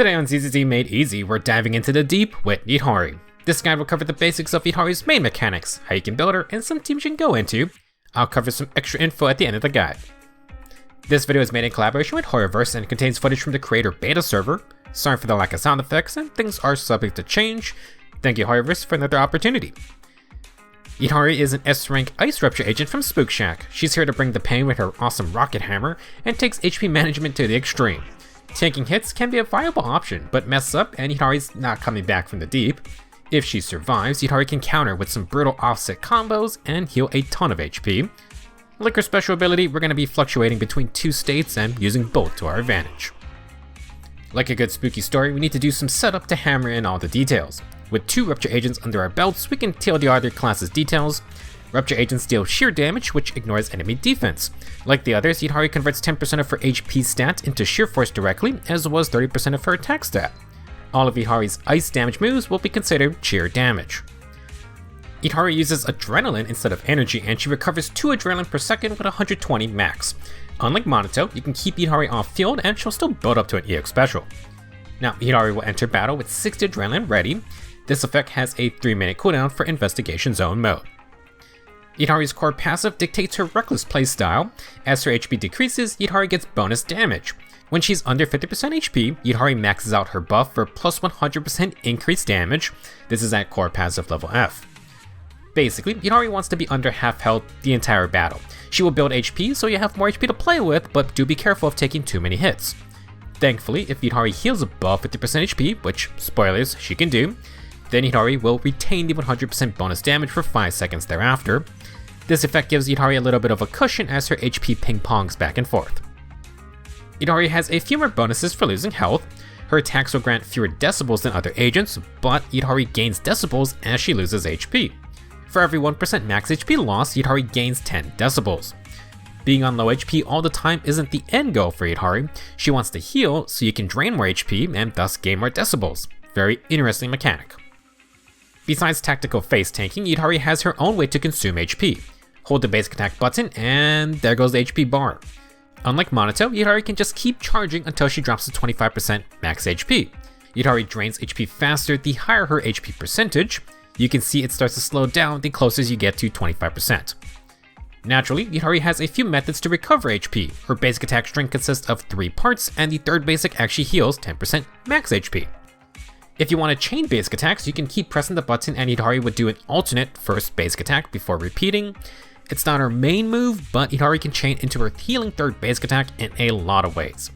Today on ZZZ Made Easy, we're diving into the deep with Yidhari. This guide will cover the basics of Yidhari's main mechanics, how you can build her, and some teams you can go into. I'll cover some extra info at the end of the guide. This video is made in collaboration with Hoyoverse and contains footage from the creator beta server. Sorry for the lack of sound effects, and things are subject to change. Thank you Hoyoverse for another opportunity. Yidhari is an S-rank Ice Rupture agent from Spook Shack. She's here to bring the pain with her awesome rocket hammer, and takes HP management to the extreme. Tanking hits can be a viable option, but mess up and Yidhari's not coming back from the deep. If she survives, Yidhari can counter with some brutal offset combos and heal a ton of HP. Like her special ability, we're going to be fluctuating between two states and using both to our advantage. Like a good spooky story, we need to do some setup to hammer in all the details. With two Rupture agents under our belts, we can tail the other class's details. Rupture agents deal sheer damage, which ignores enemy defense. Like the others, Yidhari converts 10% of her HP stat into sheer force directly, as well as 30% of her attack stat. All of Yidhari's ice damage moves will be considered sheer damage. Yidhari uses adrenaline instead of energy, and she recovers 2 adrenaline per second with 120 max. Unlike Monato, you can keep Yidhari off field and she'll still build up to an EX special. Now, Yidhari will enter battle with 60 adrenaline ready. This effect has a 3-minute cooldown for Investigation Zone mode. Yidhari's core passive dictates her reckless playstyle. As her HP decreases, Yidhari gets bonus damage. When she's under 50% HP, Yidhari maxes out her buff for plus 100% increased damage. This is at core passive level F. Basically, Yidhari wants to be under half health the entire battle. She will build HP so you have more HP to play with, but do be careful of taking too many hits. Thankfully, if Yidhari heals above 50% HP, which, spoilers, she can do, then Yidhari will retain the 100% bonus damage for 5 seconds thereafter. This effect gives Yidhari a little bit of a cushion as her HP ping-pongs back and forth. Yidhari has a few more bonuses for losing health. Her attacks will grant fewer decibels than other agents, but Yidhari gains decibels as she loses HP. For every 1% max HP loss, Yidhari gains 10 decibels. Being on low HP all the time isn't the end goal for Yidhari. She wants to heal so you can drain more HP and thus gain more decibels. Very interesting mechanic. Besides tactical face tanking, Yidhari has her own way to consume HP. Hold the basic attack button and there goes the HP bar. Unlike Monato, Yidhari can just keep charging until she drops to 25% max HP. Yidhari drains HP faster the higher her HP percentage. You can see it starts to slow down the closer you get to 25%. Naturally, Yidhari has a few methods to recover HP. Her basic attack string consists of 3 parts, and the third basic actually heals 10% max HP. If you want to chain basic attacks, you can keep pressing the button and Yidhari would do an alternate first basic attack before repeating. It's not her main move, but Yidhari can chain into her healing third basic attack in a lot of ways.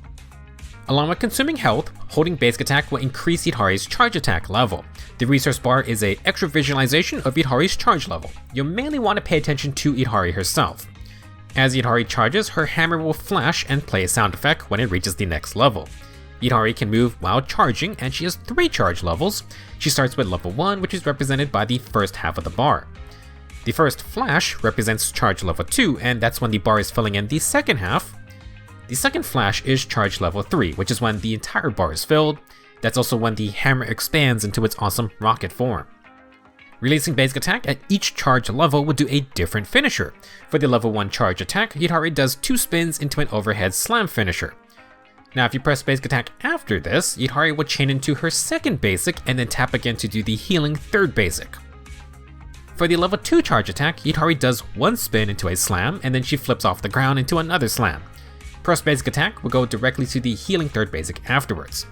Along with consuming health, holding basic attack will increase Yidhari's charge attack level. The resource bar is an extra visualization of Yidhari's charge level. You'll mainly want to pay attention to Yidhari herself. As Yidhari charges, her hammer will flash and play a sound effect when it reaches the next level. Yidhari can move while charging, and she has 3 charge levels. She starts with level 1, which is represented by the first half of the bar. The first flash represents charge level 2, and that's when the bar is filling in the second half. The second flash is charge level 3, which is when the entire bar is filled. That's also when the hammer expands into its awesome rocket form. Releasing basic attack at each charge level will do a different finisher. For the level 1 charge attack, Yidhari does 2 spins into an overhead slam finisher. Now if you press basic attack after this, Yidhari will chain into her second basic and then tap again to do the healing third basic. For the level 2 charge attack, Yidhari does 1 spin into a slam and then she flips off the ground into another slam. Press basic attack will go directly to the healing third basic afterwards.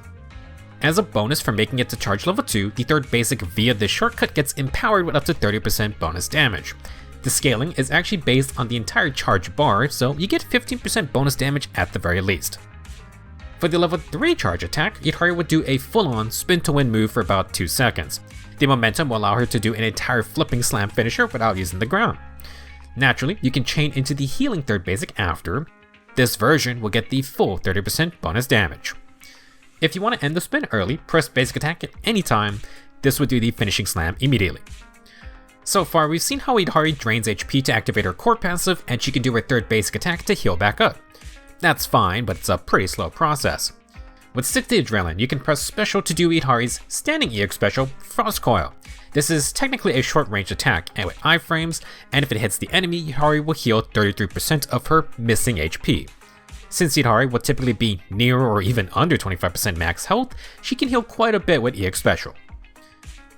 As a bonus for making it to charge level 2, the third basic via this shortcut gets empowered with up to 30% bonus damage. The scaling is actually based on the entire charge bar, so you get 15% bonus damage at the very least. For the level 3 charge attack, Yidhari would do a full-on spin-to-win move for about 2 seconds. The momentum will allow her to do an entire flipping slam finisher without using the ground. Naturally, you can chain into the healing third basic after. This version will get the full 30% bonus damage. If you want to end the spin early, press basic attack at any time. This would do the finishing slam immediately. So far, we've seen how Yidhari drains HP to activate her core passive, and she can do her third basic attack to heal back up. That's fine, but it's a pretty slow process. With 60 adrenaline, you can press special to do Yidhari's standing EX special, Frost Coil. This is technically a short range attack and with iframes, and if it hits the enemy, Yidhari will heal 33% of her missing HP. Since Yidhari will typically be near or even under 25% max health, she can heal quite a bit with EX Special.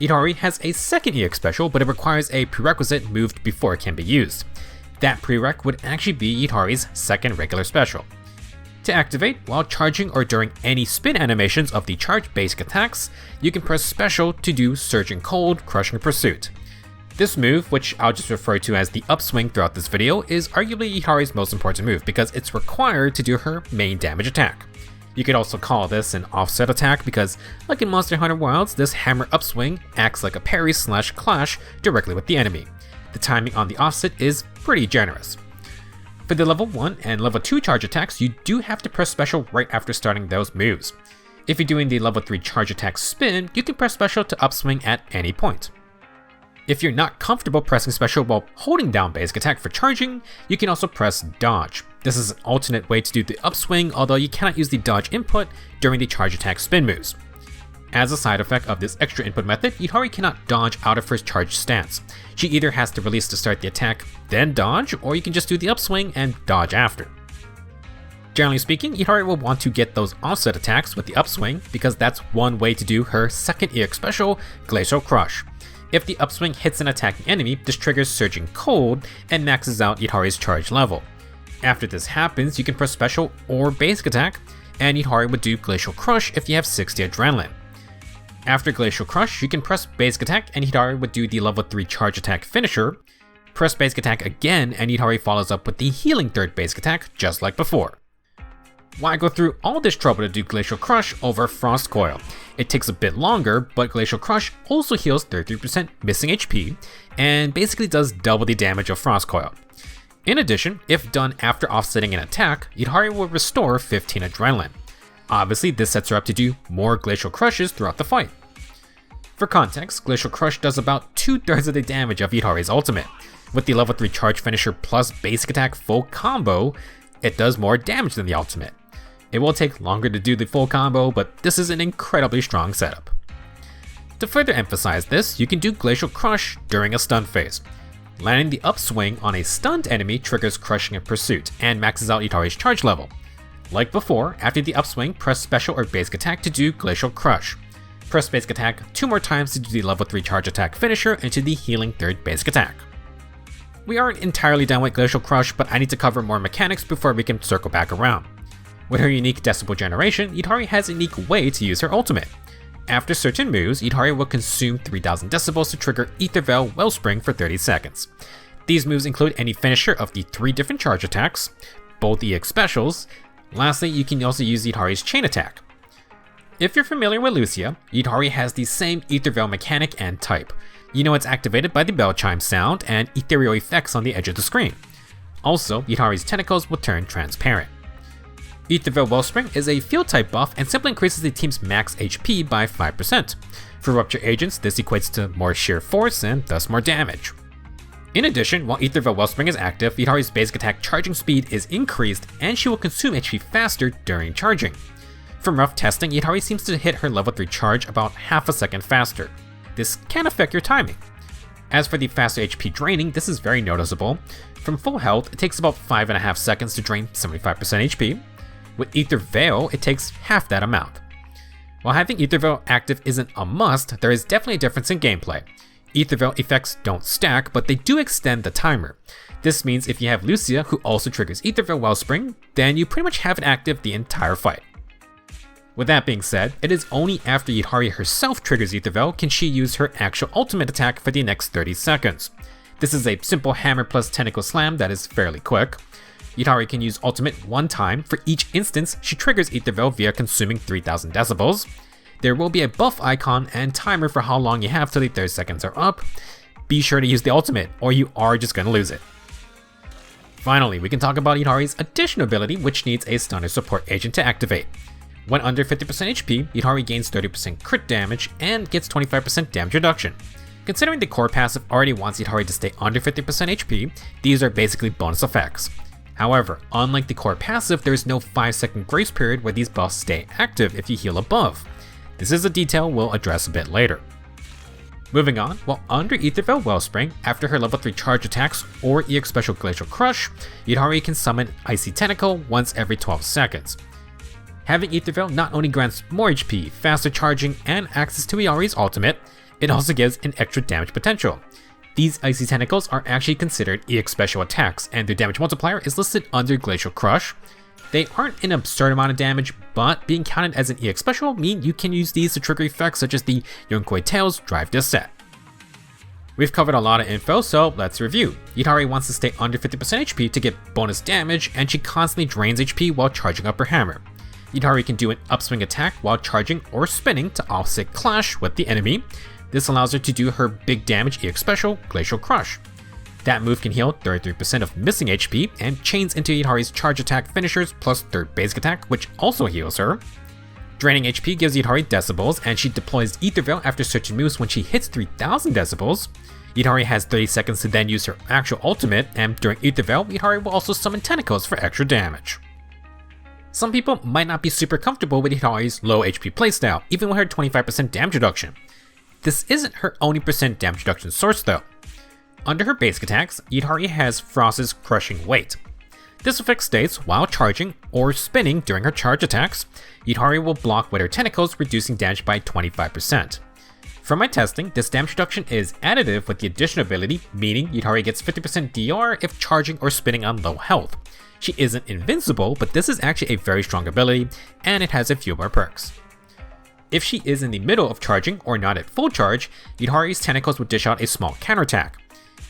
Yidhari has a second EX Special, but it requires a prerequisite moved before it can be used. That prereq would actually be Yidhari's second regular special. To activate, while charging or during any spin animations of the charge basic attacks, you can press special to do Surging Cold, Crushing Pursuit. This move, which I'll just refer to as the Upswing throughout this video, is arguably Yidhari's most important move because it's required to do her main damage attack. You could also call this an offset attack because, like in Monster Hunter Wilds, this hammer upswing acts like a parry/clash directly with the enemy. The timing on the offset is pretty generous. For the level 1 and level 2 charge attacks, you do have to press special right after starting those moves. If you're doing the level 3 charge attack spin, you can press special to upswing at any point. If you're not comfortable pressing special while holding down basic attack for charging, you can also press dodge. This is an alternate way to do the upswing, although you cannot use the dodge input during the charge attack spin moves. As a side effect of this extra input method, Yidhari cannot dodge out of her charge stance. She either has to release to start the attack, then dodge, or you can just do the upswing and dodge after. Generally speaking, Yidhari will want to get those offset attacks with the upswing because that's one way to do her second EX special, Glacial Crush. If the upswing hits an attacking enemy, this triggers Surging Cold and maxes out Yidhari's charge level. After this happens, you can press special or basic attack, and Yidhari would do Glacial Crush if you have 60 adrenaline. After Glacial Crush, you can press basic attack and Yidhari would do the level 3 charge attack finisher, press basic attack again and Yidhari follows up with the healing third basic attack just like before. Why go through all this trouble to do Glacial Crush over Frost Coil? It takes a bit longer, but Glacial Crush also heals 33% missing HP, and basically does double the damage of Frost Coil. In addition, if done after offsetting an attack, Yidhari will restore 15 adrenaline. Obviously, this sets her up to do more Glacial Crushes throughout the fight. For context, Glacial Crush does about 2/3 of the damage of Yidhari's ultimate. With the level 3 charge finisher plus basic attack full combo, it does more damage than the ultimate. It will take longer to do the full combo, but this is an incredibly strong setup. To further emphasize this, you can do Glacial Crush during a stun phase. Landing the upswing on a stunned enemy triggers Crushing and Pursuit and maxes out Yidhari's charge level. Like before, after the upswing, press special or basic attack to do Glacial Crush. Press basic attack 2 more times to do the level 3 charge attack finisher into the healing third basic attack. We aren't entirely done with Glacial Crush, but I need to cover more mechanics before we can circle back around. With her unique decibel generation, Yidhari has a unique way to use her ultimate. After certain moves, Yidhari will consume 3000 decibels to trigger Ether Veil Wellspring for 30 seconds. These moves include any finisher of the 3 different charge attacks, both EX specials. Lastly, you can also use Yidhari's chain attack. If you're familiar with Lucia, Yidhari has the same Ether Veil mechanic and type. You know it's activated by the bell chime sound and ethereal effects on the edge of the screen. Also, Yidhari's tentacles will turn transparent. Ether Veil Wellspring is a field type buff and simply increases the team's max HP by 5%. For Rupture agents, this equates to more sheer force and thus more damage. In addition, while Ether Veil Wellspring is active, Yidhari's basic attack charging speed is increased and she will consume HP faster during charging. From rough testing, Yidhari seems to hit her level 3 charge about half a second faster. This can affect your timing. As for the faster HP draining, this is very noticeable. From full health, it takes about 5.5 seconds to drain 75% HP. With Ether Veil, it takes half that amount. While having Ether Veil active isn't a must, there is definitely a difference in gameplay. Ether Veil effects don't stack, but they do extend the timer. This means if you have Lucia, who also triggers Ether Veil Wellspring, then you pretty much have it active the entire fight. With that being said, it is only after Yidhari herself triggers Ether Veil can she use her actual ultimate attack for the next 30 seconds. This is a simple hammer plus tentacle slam that is fairly quick. Yidhari can use ultimate one time for each instance she triggers Ether Veil via consuming 3000 decibels. There will be a buff icon and timer for how long you have till the 30 seconds are up. Be sure to use the ultimate or you are just gonna lose it. Finally, we can talk about Yidhari's additional ability, which needs a stunner support agent to activate. When under 50% HP, Yidhari gains 30% crit damage and gets 25% damage reduction. Considering the core passive already wants Yidhari to stay under 50% HP, these are basically bonus effects. However, unlike the core passive, there is no 5-second grace period where these buffs stay active if you heal above. This is a detail we'll address a bit later. Moving on, while under Ether Veil Wellspring, after her level 3 charge attacks or EX Special Glacial Crush, Yidhari can summon Icy Tentacle once every 12 seconds. Having Ether Veil not only grants more HP, faster charging, and access to Yidhari's ultimate, it also gives an extra damage potential. These Icy Tentacles are actually considered EX Special attacks, and their damage multiplier is listed under Glacial Crush. They aren't an absurd amount of damage, but being counted as an EX Special mean you can use these to trigger effects such as the Yonkoi Tails drive this set. We've covered a lot of info, so let's review. Yidhari wants to stay under 50% HP to get bonus damage, and she constantly drains HP while charging up her hammer. Yidhari can do an upswing attack while charging or spinning to offset clash with the enemy. This allows her to do her big damage EX Special, Glacial Crush. That move can heal 33% of missing HP and chains into Yidhari's charge attack finishers plus third basic attack, which also heals her. Draining HP gives Yidhari decibels, and she deploys Ether Veil after certain moves when she hits 3000 decibels. Yidhari has 30 seconds to then use her actual ultimate, and during Ether Veil, Yidhari will also summon tentacles for extra damage. Some people might not be super comfortable with Yidhari's low HP playstyle, even with her 25% damage reduction. This isn't her only percent damage reduction source though. Under her basic attacks, Yidhari has Frost's Crushing Weight. This effect states while charging or spinning during her charge attacks, Yidhari will block with her tentacles, reducing damage by 25%. From my testing, this damage reduction is additive with the addition ability, meaning Yidhari gets 50% DR if charging or spinning on low health. She isn't invincible, but this is actually a very strong ability, and it has a few more perks. If she is in the middle of charging or not at full charge, Yidhari's tentacles will dish out a small counterattack.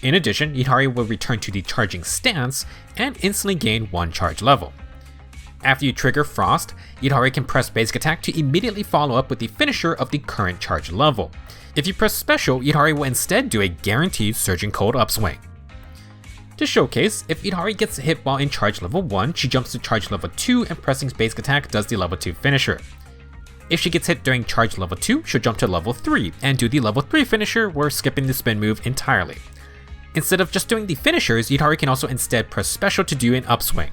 In addition, Yidhari will return to the charging stance and instantly gain 1 charge level. After you trigger Frost, Yidhari can press basic attack to immediately follow up with the finisher of the current charge level. If you press special, Yidhari will instead do a guaranteed Surging Cold Upswing. To showcase, if Yidhari gets hit while in charge level 1, she jumps to charge level 2 and pressing basic attack does the level 2 finisher. If she gets hit during charge level 2, she'll jump to level 3 and do the level 3 finisher, where skipping the spin move entirely. Instead of just doing the finishers, Yidhari can also instead press special to do an upswing.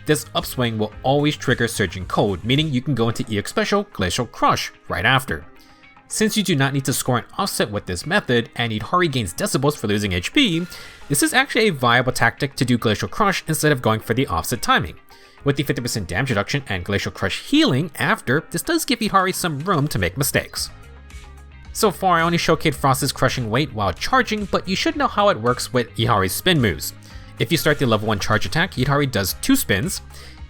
This upswing will always trigger Surging Cold, meaning you can go into EX Special Glacial Crush right after. Since you do not need to score an offset with this method, and Yidhari gains decibels for losing HP, this is actually a viable tactic to do Glacial Crush instead of going for the offset timing. With the 50% damage reduction and Glacial Crush healing after, this does give Yidhari some room to make mistakes. So far I only showcased Frost's Crushing Weight while charging, but you should know how it works with Yidhari's spin moves. If you start the level 1 charge attack, Yidhari does 2 spins.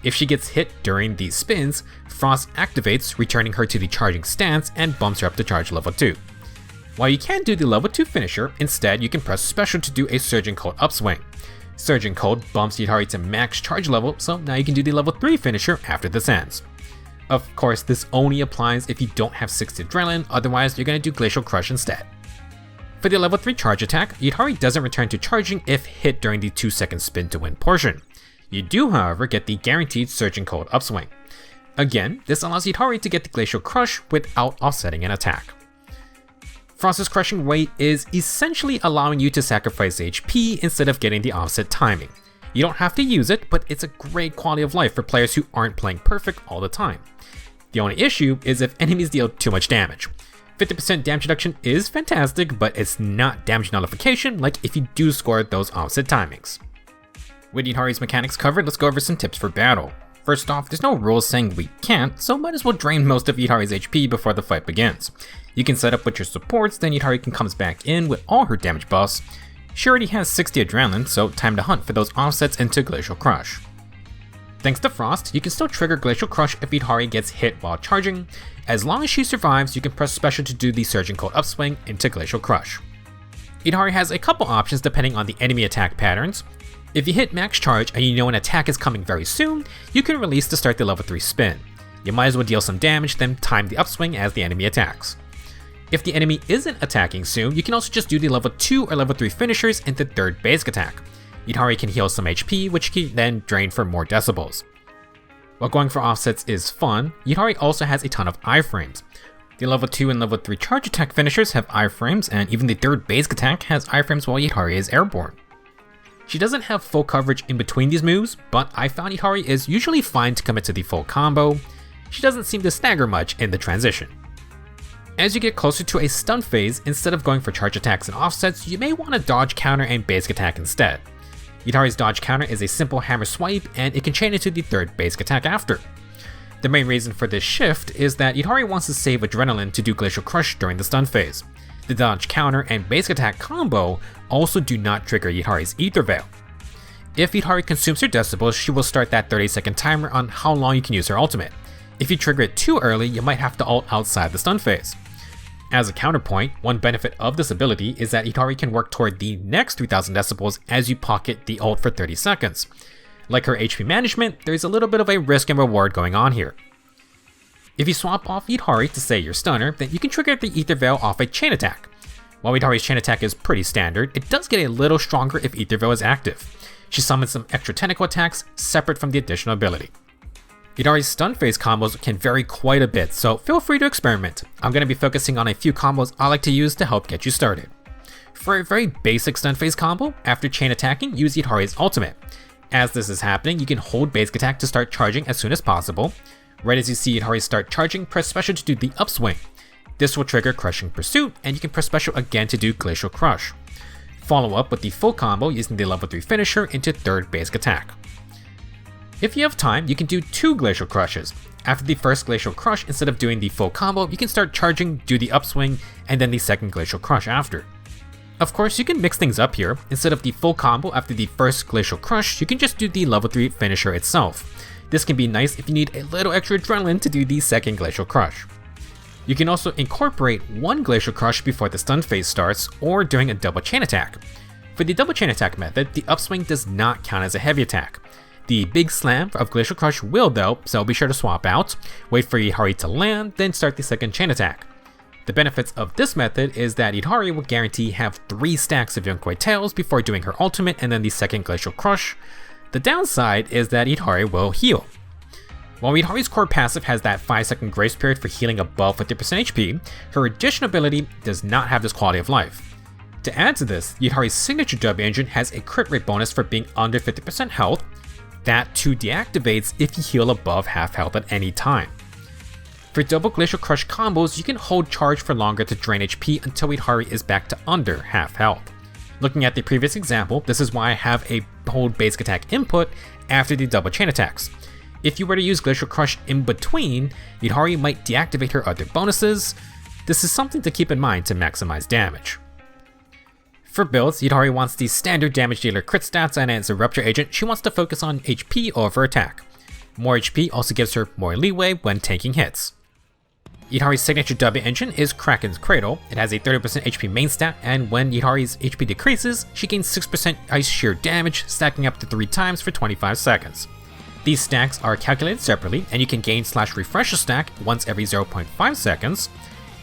If she gets hit during these spins, Frost activates, returning her to the charging stance and bumps her up to charge level 2. While you can do the level 2 finisher, instead you can press special to do a Surging Cold Upswing. Surging Cold bumps Yidhari to max charge level, so now you can do the level 3 finisher after this ends. Of course, this only applies if you don't have 60 Adrenaline, otherwise you're going to do Glacial Crush instead. For the level 3 charge attack, Yidhari doesn't return to charging if hit during the 2-second spin to win portion. You do, however, get the guaranteed Surging Cold Upswing. Again, this allows Yidhari to get the Glacial Crush without offsetting an attack. Frost's Crushing Weight is essentially allowing you to sacrifice HP instead of getting the offset timing. You don't have to use it, but it's a great quality of life for players who aren't playing perfect all the time. The only issue is if enemies deal too much damage. 50% damage reduction is fantastic, but it's not damage nullification like if you do score those offset timings. With Yidhari's mechanics covered, let's go over some tips for battle. First off, there's no rules saying we can't, so might as well drain most of Yidhari's HP before the fight begins. You can set up with your supports, then Yidhari can come back in with all her damage buffs. She already has 60 Adrenaline, so time to hunt for those offsets into Glacial Crush. Thanks to Frost, you can still trigger Glacial Crush if Yidhari gets hit while charging. As long as she survives, you can press special to do the Surging Cold Upswing into Glacial Crush. Yidhari has a couple options depending on the enemy attack patterns. If you hit max charge and you know an attack is coming very soon, you can release to start the level 3 spin. You might as well deal some damage, then time the upswing as the enemy attacks. If the enemy isn't attacking soon, you can also just do the level 2 or level 3 finishers into third basic attack. Yidhari can heal some HP, which can then drain for more decibels. While going for offsets is fun, Yidhari also has a ton of iframes. The level 2 and level 3 charge attack finishers have iframes, and even the third basic attack has iframes while Yidhari is airborne. She doesn't have full coverage in between these moves, but I found Yidhari is usually fine to commit to the full combo. She doesn't seem to stagger much in the transition. As you get closer to a stun phase, instead of going for charge attacks and offsets, you may want to dodge counter and basic attack instead. Yidhari's dodge counter is a simple hammer swipe, and it can chain into the third basic attack after. The main reason for this shift is that Yidhari wants to save adrenaline to do Glacial Crush during the stun phase. The dodge counter and basic attack combo also do not trigger Yidhari's Ether Veil. If Yidhari consumes her decibels, she will start that 30-second timer on how long you can use her ultimate. If you trigger it too early, you might have to ult outside the stun phase. As a counterpoint, one benefit of this ability is that Yidhari can work toward the next 3000 decibels as you pocket the ult for 30 seconds. Like her HP management, there's a little bit of a risk and reward going on here. If you swap off Yidhari to say your stunner, then you can trigger the Ether Veil off a chain attack. While Yidhari's chain attack is pretty standard, it does get a little stronger if Ether Veil is active. She summons some extra tentacle attacks separate from the additional ability. Yidhari's stun phase combos can vary quite a bit, so feel free to experiment. I'm going to be focusing on a few combos I like to use to help get you started. For a very basic stun phase combo, after chain attacking, use Yidhari's ultimate. As this is happening, you can hold basic attack to start charging as soon as possible. Right as you see Yidhari start charging, press special to do the Upswing. This will trigger Crushing Pursuit, and you can press special again to do Glacial Crush. Follow up with the full combo using the level 3 finisher into third basic attack. If you have time, you can do 2 Glacial Crushes. After the first Glacial Crush, instead of doing the full combo, you can start charging, do the Upswing, and then the second Glacial Crush after. Of course, you can mix things up here. Instead of the full combo after the first Glacial Crush, you can just do the level 3 finisher itself. This can be nice if you need a little extra adrenaline to do the second Glacial Crush. You can also incorporate one Glacial Crush before the stun phase starts, or during a double chain attack. For the double chain attack method, the Upswing does not count as a heavy attack. The big slam of Glacial Crush will though, so be sure to swap out, wait for Yidhari to land, then start the second chain attack. The benefits of this method is that Yidhari will guarantee have 3 stacks of Yunquei Tails before doing her ultimate and then the second Glacial Crush. The downside is that Yidhari will heal. While Yidhari's core passive has that 5-second grace period for healing above 50% HP, her additional ability does not have this quality of life. To add to this, Yidhari's signature W engine has a crit rate bonus for being under 50% health. That too deactivates if you heal above half health at any time. For double Glacial Crush combos, you can hold charge for longer to drain HP until Yidhari is back to under half health. Looking at the previous example, this is why I have a hold basic attack input after the double chain attacks. If you were to use Glacial Crush in between, Yidhari might deactivate her other bonuses. This is something to keep in mind to maximize damage. For builds, Yidhari wants the standard damage dealer crit stats, and as a Rupture agent, she wants to focus on HP over attack. More HP also gives her more leeway when tanking hits. Yidhari's signature W engine is Kraken's Cradle. It has a 30% HP main stat, and when Yidhari's HP decreases, she gains 6% ice shear damage, stacking up to 3 times for 25 seconds. These stacks are calculated separately, and you can gain/refresh a stack once every 0.5 seconds.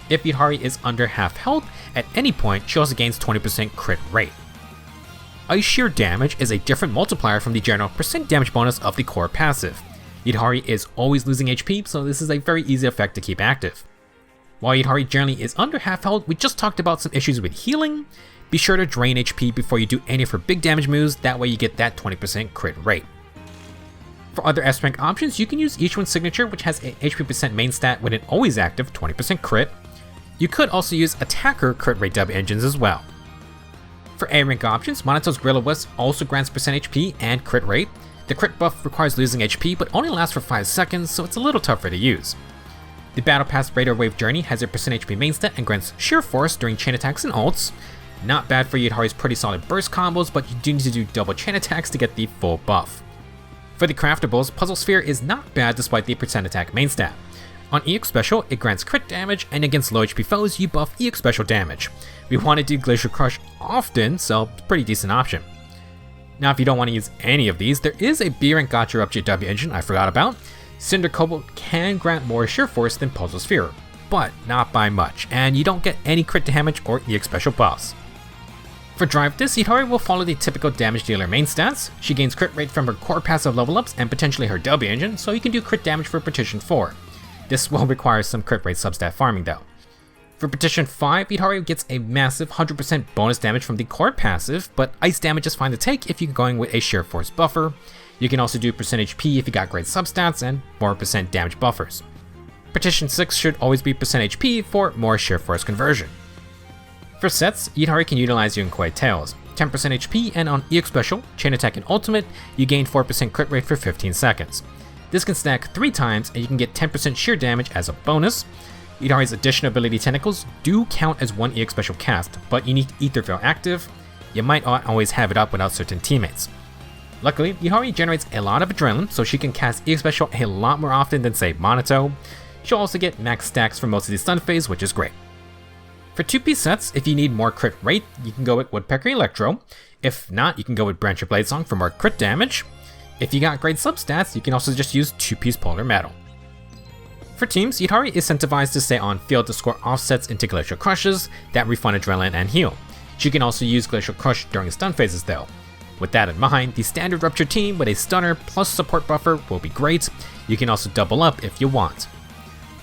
If Yidhari is under half health, at any point, she also gains 20% crit rate. Ice shear damage is a different multiplier from the general percent damage bonus of the core passive. Yidhari is always losing HP, so this is a very easy effect to keep active. While Yidhari generally is under half health, we just talked about some issues with healing. Be sure to drain HP before you do any of her big damage moves, that way you get that 20% crit rate. For other S rank options, you can use each one's signature, which has a HP percent main stat with an always active 20% crit. You could also use attacker crit rate W engines as well. For A rank options, Monato's Gorilla Wisp also grants percent HP and crit rate. The crit buff requires losing HP, but only lasts for 5 seconds, so it's a little tougher to use. The Battle Pass Radar Wave Journey has a percent HP main stat and grants Sheer Force during chain attacks and ults. Not bad for Yidhari's pretty solid burst combos, but you do need to do double chain attacks to get the full buff. For the craftables, Puzzle Sphere is not bad despite the percent attack main stat. On EX Special, it grants crit damage, and against low HP foes, you buff EX Special damage. We want to do Glacial Crush often, so it's a pretty decent option. Now if you don't want to use any of these, there is a B rank Gotcha Rupture W engine I forgot about. Cinder Cobalt can grant more Sheer Force than Puzzle Sphere, but not by much, and you don't get any crit damage or EX Special buffs. For Drive This, Yidhari will follow the typical damage dealer main stats. She gains crit rate from her core passive level ups and potentially her W engine, so you can do crit damage for Petition 4. This will require some crit rate substat farming though. For Petition 5, Yidhari gets a massive 100% bonus damage from the core passive, but ice damage is fine to take if you're going with a Sheer Force buffer. You can also do percent HP if you got great substats and more percent damage buffers. Partition 6 should always be % HP for more sheer force conversion. For sets, Yidhari can utilize Yunkai Tails, 10% HP, and on EX Special, Chain Attack and Ultimate, you gain 4% crit rate for 15 seconds. This can stack 3 times and you can get 10% sheer damage as a bonus. Yidhari's addition ability Tentacles do count as one EX Special cast, but you need Ether Veil active. You might not always have it up without certain teammates. Luckily, Yidhari generates a lot of adrenaline, so she can cast EX Special a lot more often than say Monato. She'll also get max stacks for most of the stun phase, which is great. For 2-piece sets, if you need more crit rate, you can go with Woodpecker Electro. If not, you can go with Branch of Bladesong for more crit damage. If you got great substats, you can also just use 2-piece Polar Metal. For teams, Yidhari is incentivized to stay on field to score offsets into Glacial Crushes that refund adrenaline and heal. She can also use Glacial Crush during stun phases though. With that in mind, the standard Rupture team with a stunner plus support buffer will be great. You can also double up if you want.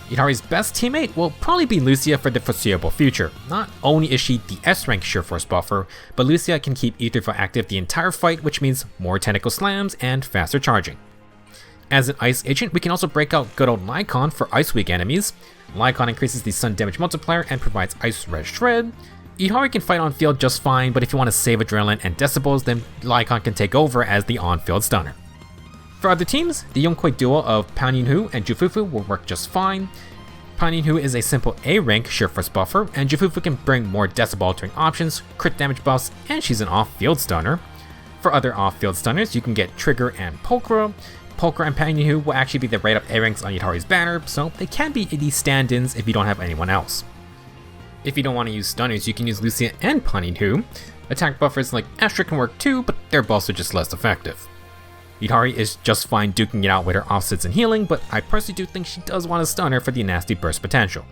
Yidhari's best teammate will probably be Lucia for the foreseeable future. Not only is she the S-rank sheer force buffer, but Lucia can keep Ether Veil active the entire fight, which means more tentacle slams and faster charging. As an ice agent, we can also break out good old Lycon for ice weak enemies. Lycon increases the stun damage multiplier and provides ice red shred. Yidhari can fight on field just fine, but if you want to save adrenaline and decibels, then Lycon can take over as the on-field stunner. For other teams, the Yonkwei duo of Paninhu and Jufufu will work just fine. Paninhu is a simple A-rank sheer force buffer, and Jufufu can bring more decibel altering options, crit damage buffs, and she's an off-field stunner. For other off-field stunners, you can get Trigger and Pulchra. Pulchra and Paninhu will actually be the right-up A-ranks on Yidhari's banner, so they can be the stand-ins if you don't have anyone else. If you don't want to use stunners, you can use Lucia and Paninhu. Attack buffers like Astra can work too, but their buffs are just less effective. Yidhari is just fine duking it out with her offsets and healing, but I personally do think she does want a stunner for the nasty burst potential.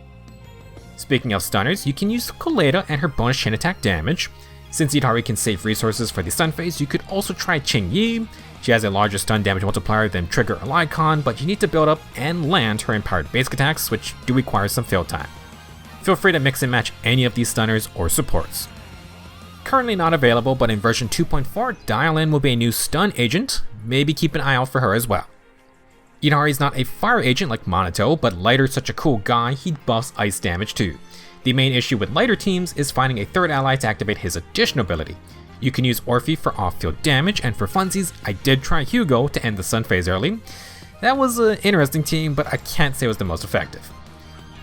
Speaking of stunners, you can use Koleda and her bonus chain attack damage. Since Yidhari can save resources for the stun phase, you could also try Qingyi. She has a larger stun damage multiplier than Trigger or Lycon, but you need to build up and land her empowered basic attacks, which do require some field time. Feel free to mix and match any of these stunners or supports. Currently not available, but in version 2.4, Dial-In will be a new stun agent. Maybe keep an eye out for her as well. Yidhari is not a fire agent like Monato, but Lighter's such a cool guy, he buffs ice damage too. The main issue with Lighter teams is finding a third ally to activate his additional ability. You can use Orphe for off-field damage, and for funsies, I did try Hugo to end the stun phase early. That was an interesting team, but I can't say it was the most effective.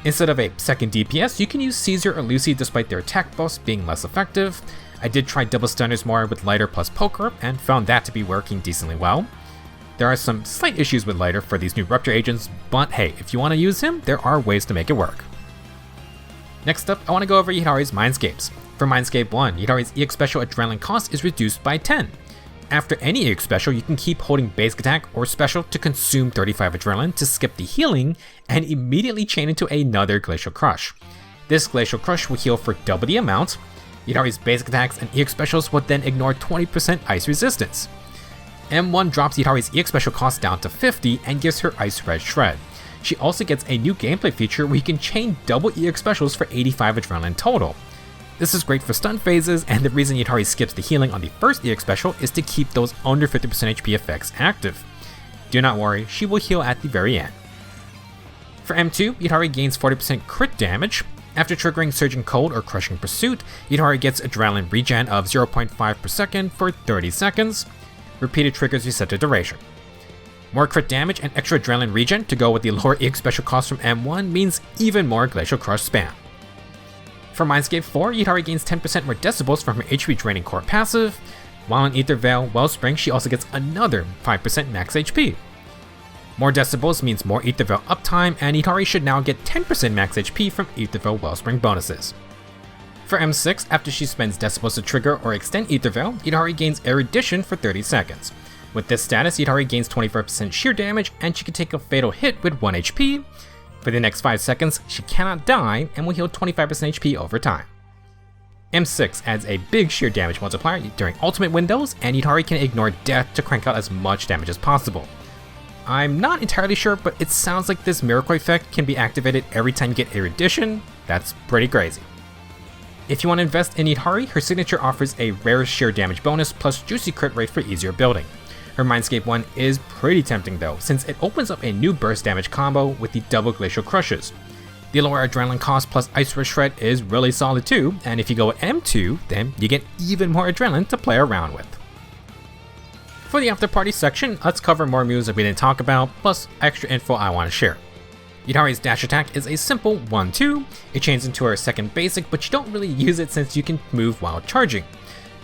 Instead of a second DPS, you can use Caesar or Lucy despite their attack buffs being less effective. I did try double stunners more with Lighter plus Poker and found that to be working decently well. There are some slight issues with Lighter for these new Rupture agents, but hey, if you want to use him, there are ways to make it work. Next up, I want to go over Yidhari's Mindscapes. For Mindscape 1, Yidhari's EX Special adrenaline cost is reduced by 10. After any EX Special, you can keep holding basic attack or special to consume 35 adrenaline to skip the healing and immediately chain into another Glacial Crush. This Glacial Crush will heal for double the amount. Yidhari's basic attacks and EX Specials would then ignore 20% ice resistance. M1 drops Yidhari's EX Special cost down to 50 and gives her Ice Red Shred. She also gets a new gameplay feature where you can chain double EX Specials for 85 adrenaline total. This is great for stun phases, and the reason Yidhari skips the healing on the first EX Special is to keep those under 50% HP effects active. Do not worry, she will heal at the very end. For M2, Yidhari gains 40% crit damage. After triggering Surging Cold or Crushing Pursuit, Yidhari gets adrenaline regen of 0.5 per second for 30 seconds. Repeated triggers reset the duration. More crit damage and extra adrenaline regen to go with the lower EX Special cost from M1 means even more Glacial Crush spam. For Mindscape 4, Yidhari gains 10% more decibels from her HP draining core passive, while in Ether Veil Wellspring she also gets another 5% max HP. More decibels means more Ether Veil uptime, and Yidhari should now get 10% max HP from Ether Veil Wellspring bonuses. For M6, after she spends decibels to trigger or extend Ether Veil, Yidhari gains Erudition for 30 seconds. With this status, Yidhari gains 25% sheer damage, and she can take a fatal hit with 1 HP. For the next 5 seconds, she cannot die and will heal 25% HP over time. M6 adds a big sheer damage multiplier during ultimate windows, and Yidhari can ignore death to crank out as much damage as possible. I'm not entirely sure, but it sounds like this miracle effect can be activated every time you get Erudition. That's pretty crazy. If you want to invest in Yidhari, her signature offers a rare sheer damage bonus plus juicy crit rate for easier building. Her Mindscape one is pretty tempting though, since it opens up a new burst damage combo with the double Glacial crushes. The lower adrenaline cost plus Ice Rush Shred is really solid too, and if you go with M2, then you get even more adrenaline to play around with. For the after party section, let's cover more moves that we didn't talk about, plus extra info I want to share. Yidhari's dash attack is a simple 1-2, it chains into her second basic, but you don't really use it since you can move while charging.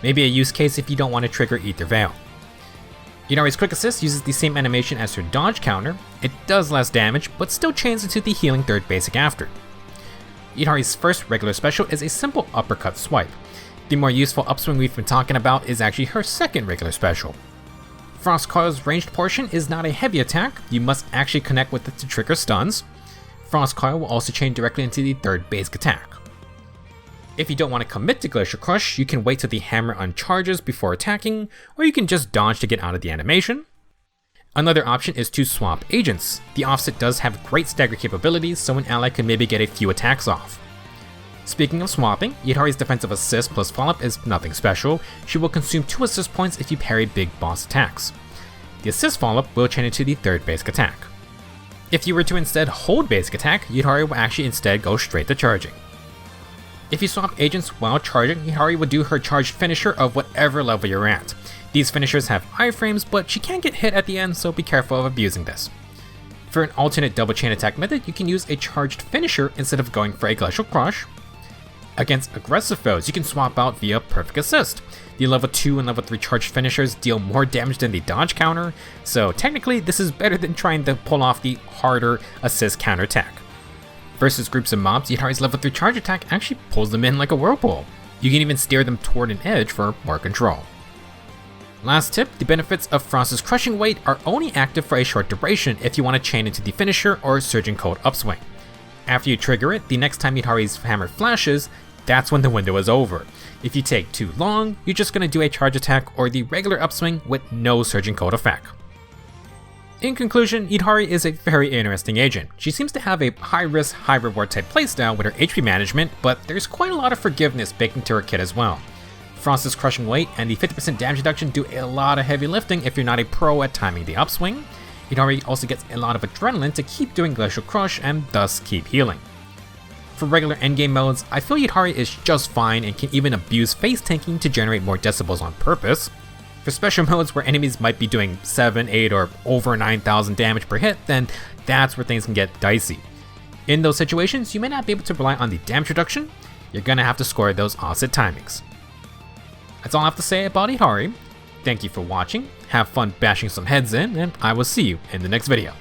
Maybe a use case if you don't want to trigger Ether Veil. Yidhari's quick assist uses the same animation as her dodge counter, it does less damage, but still chains into the healing third basic after. Yidhari's first regular special is a simple uppercut swipe. The more useful upswing we've been talking about is actually her second regular special. Frost Coil's ranged portion is not a heavy attack, you must actually connect with it to trigger stuns. Frost Coil will also chain directly into the third basic attack. If you don't want to commit to Glacial Crush, you can wait till the hammer uncharges before attacking, or you can just dodge to get out of the animation. Another option is to swap agents. The offset does have great stagger capabilities, so an ally could maybe get a few attacks off. Speaking of swapping, Yidhari's defensive assist plus follow-up is nothing special. She will consume 2 assist points if you parry big boss attacks. The assist follow-up will chain into the third basic attack. If you were to instead hold basic attack, Yidhari will actually instead go straight to charging. If you swap agents while charging, Yidhari will do her charged finisher of whatever level you're at. These finishers have iframes, but she can get hit at the end, so be careful of abusing this. For an alternate double chain attack method, you can use a charged finisher instead of going for a Glacial Crush. Against aggressive foes, you can swap out via Perfect Assist. The level 2 and level 3 charged finishers deal more damage than the dodge counter, so technically this is better than trying to pull off the harder assist counter attack. Versus groups of mobs, Yidhari's level 3 charge attack actually pulls them in like a whirlpool. You can even steer them toward an edge for more control. Last tip, the benefits of Frost's Crushing Weight are only active for a short duration if you want to chain into the finisher or Surging Cold Upswing. After you trigger it, the next time Yidhari's hammer flashes, that's when the window is over. If you take too long, you're just going to do a charge attack or the regular upswing with no Surging Cold effect. In conclusion, Yidhari is a very interesting agent. She seems to have a high-risk, high-reward type playstyle with her HP management, but there's quite a lot of forgiveness baked into her kit as well. Frost's Crushing Weight and the 50% damage reduction do a lot of heavy lifting if you're not a pro at timing the upswing. Yidhari also gets a lot of adrenaline to keep doing Glacial Crush and thus keep healing. For regular endgame modes, I feel Yidhari is just fine and can even abuse face tanking to generate more decibels on purpose. For special modes where enemies might be doing 7, 8, or over 9,000 damage per hit, then that's where things can get dicey. In those situations, you may not be able to rely on the damage reduction, you're gonna have to score those offset timings. That's all I have to say about Yidhari. Thank you for watching, have fun bashing some heads in, and I will see you in the next video.